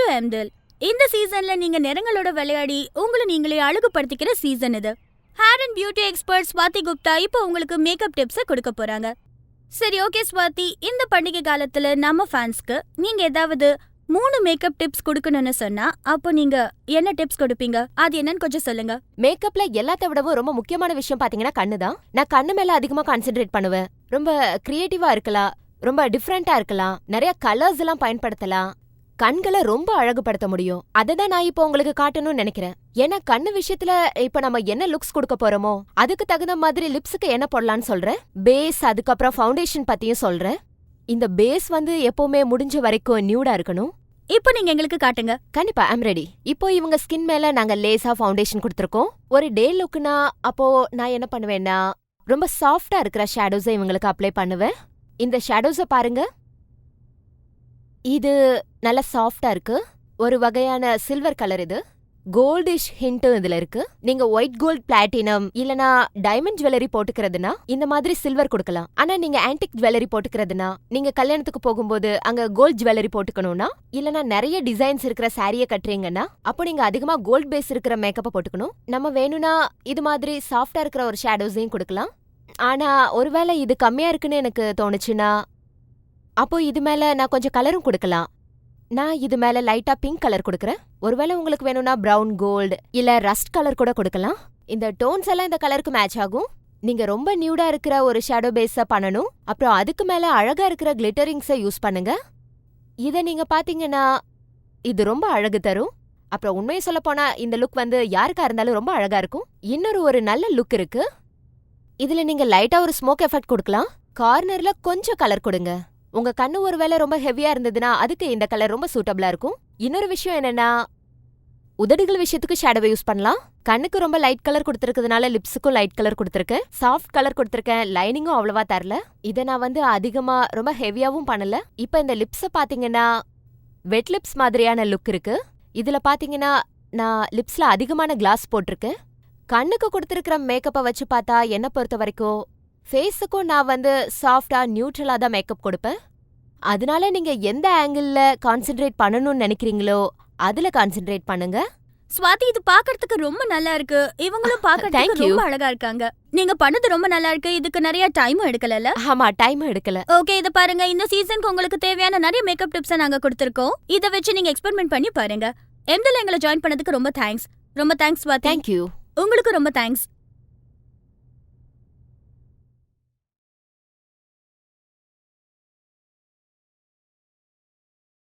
To எம்டில். இந்த சீசன்ல நீங்க நிறங்களோட விளையாடி உங்களை நீங்களே அழகுபடுத்திக்கிற சீசன் இது. Hair and beauty expert Swathi Gupta இப்போ உங்களுக்கு மேக்கப் டிப்ஸை கொடுக்க போறாங்க. சரி, ஓகே ஸ்வாதி, இந்த பண்டிகை காலத்துல நம்ம ஃபேன்ஸ்க்கு நீங்க ஏதாவது 3 மேக்கப் டிப்ஸ் கொடுக்கணும்னு சொன்னா அப்போ நீங்க என்ன டிப்ஸ் கொடுப்பீங்க? அது என்னன்னு கொஞ்சம் சொல்லுங்க. மேக்கப்ல எல்லாத்த விடவும் ரொம்ப முக்கியமான விஷயம் பாத்தீங்கன்னா கண்ணு தான். நான் கண்ணு மேல அதிகமா கான்சென்ட்ரேட் பண்ணுவேன். ரொம்ப கிரியேட்டிவா இருக்கலாம், ரொம்ப டிஃப்ரெண்டா இருக்கலாம், நிறைய கலர்ஸ் எல்லாம் பயன்படுத்தலாம், கண்களை ரொம்ப அழகுபடுத்த முடியும். அததான் நான் இப்போ உங்களுக்கு காட்டணும்னு நினைக்கிறேன். ஏன்னா கண்ணு விஷயத்துல இப்ப நம்ம என்ன லுக்ஸ் கொடுக்க போறோமோ அதுக்கு தகுந்த மாதிரி லிப்ஸுக்கு என்ன போடலான்னு சொல்றேன். பேஸ், அதுக்கப்புறம் ஃபவுண்டேஷன் பத்தியும் சொல்றேன். இந்த பேஸ் எப்பவுமே முடிஞ்ச வரைக்கும் நியூடா இருக்கணும். இப்போ நீங்க எங்களுக்கு காட்டுங்க. கண்டிப்பா, ஐம் ரெடி. இப்போ இவங்க ஸ்கின் மேல நாங்க லேசா ஃபவுண்டேஷன் கொடுத்துருக்கோம். ஒரு டே லுக்னா அப்போ நான் என்ன பண்ணுவேன்னா ரொம்ப சாஃப்டா இருக்கிற ஷேடோஸை இவங்களுக்கு அப்ளை பண்ணுவேன். இந்த ஷேடோஸை பாருங்க, இது நல்ல சாஃப்டா இருக்கு. ஒரு வகையான சில்வர் கலர். இது கோல்டிஷ் ஹிண்ட்டும் இதுல இருக்கு. நீங்க ஒயிட் கோல்ட், பிளாட்டினம் இல்லனா டைமண்ட் ஜுவல்லரி போட்டுக்கிறதுனா இந்த மாதிரி சில்வர் கொடுக்கலாம். ஆனா நீங்க ஆன்டிக் ஜுவல்லரி போட்டுக்கிறதுனா, நீங்க கல்யாணத்துக்கு போகும்போது அங்க கோல்ட் ஜுவல்லரி போட்டுக்கணும்னா, இல்லனா நிறைய டிசைன்ஸ் இருக்கிற சாரியை கட்டுறீங்கன்னா அப்போ நீங்க அதிகமா கோல்ட் பேஸ் இருக்கிற மேக்கப்பை போட்டுக்கணும். நம்ம வேணும்னா இது மாதிரி சாஃப்டா இருக்கிற ஒரு ஷேடோஸையும் கொடுக்கலாம். ஆனா ஒருவேளை இது கம்மியா இருக்குன்னு எனக்கு தோணுச்சுன்னா அப்போ இது மேல நான் கொஞ்சம் கலரும் கொடுக்கலாம். நான் இது மேல லைட்டா பிங்க் கலர் கொடுக்கறேன். ஒருவேளை உங்களுக்கு வேணும்னா பிரவுன் கோல்டு இல்ல ரஸ்ட் கலர் கூட கொடுக்கலாம். இந்த டோன்ஸ் எல்லாம் இந்த கலருக்கு மேட்ச் ஆகும். நீங்க ரொம்ப நியூடா இருக்கிற ஒரு ஷேடோ பேஸ பண்ணணும். அப்புறம் அதுக்கு மேல அழகா இருக்கிற கிளிட்டரிங்ஸை யூஸ் பண்ணுங்க. இத நீங்க பாத்தீங்கன்னா இது ரொம்ப அழகு தரும். அப்புறம் உண்மையை சொல்ல போனா இந்த லுக் யாருக்கா இருந்தாலும் ரொம்ப அழகா இருக்கும். இன்னொரு ஒரு நல்ல லுக் இருக்கு. இதுல நீங்க லைட்டா ஒரு ஸ்மோக் எஃபெக்ட் கொடுக்கலாம். கார்னர்ல கொஞ்சம் கலர் கொடுங்க. உங்க கண்ணு ஒருவேளை ரொம்ப ஹெவியா இருந்ததுன்னா அதுக்கு இந்த கலர் ரொம்ப சூட்டபிளா இருக்கும். இன்னொரு விஷயம் என்னன்னா, உதடுகள் விஷயத்துக்கு ஷேடோவை யூஸ் பண்ணலாம். கண்ணுக்கு ரொம்ப லைட் கலர் கொடுத்துருக்கிறதுனால லிப்ஸுக்கும் லைட் கலர் கொடுத்துருக்கேன். சாஃப்ட் கலர் கொடுத்துருக்கேன். லைனிங்கும் அவ்வளவா தரல. இதை நான் அதிகமா ரொம்ப ஹெவியாவும் பண்ணல. இப்ப இந்த லிப்ஸ பாத்தீங்கன்னா வெட் லிப்ஸ் மாதிரியான லுக் இருக்கு. இதுல பாத்தீங்கன்னா நான் லிப்ஸ்ல அதிகமான கிளாஸ் போட்டிருக்கேன். கண்ணுக்கு கொடுத்துருக்கிற மேக்கப்பை வச்சு பார்த்தா என்ன பொறுத்த வரைக்கும் ஃபேஸுக்கும் நான் சாஃப்டா நியூட்ரலா தான் மேக்கப் கொடுப்பேன். அதனால நீங்க எந்த ஆங்கிள் கான்சென்ட்ரேட் பண்ணணும்னு நினைக்கிறீங்களோ அதுல கான்சென்ட்ரேட் பண்ணுங்க. ஸ்வாதி, இது பாக்குறதுக்கு ரொம்ப நல்லா இருக்கு. இவங்களும் பாக்குறதுக்கு ரொம்ப அழகா இருக்காங்க. நீங்க பண்ணது ரொம்ப நல்லா இருக்கு. இதுக்கு நிறைய டைமும் எடுக்கல. ஆமா, டைமும் எடுக்கல. ஓகே, இத பாருங்க. இந்த சீசனுக்கு உங்களுக்கு தேவையான நிறைய மேக்கப் டிப்ஸை நாங்க கொடுத்திருக்கோம். இத வச்சு நீங்க எக்ஸ்பெரிமெண்ட் பண்ணி பாருங்க. எம்டில் எங்களை ஜாயின் பண்ணதுக்கு ரொம்ப தேங்க்ஸ். ரொம்ப தேங்க்ஸ் ஸ்வாதி. தேங்க்யூ. உங்களுக்கு ரொம்ப தேங்க்ஸ்.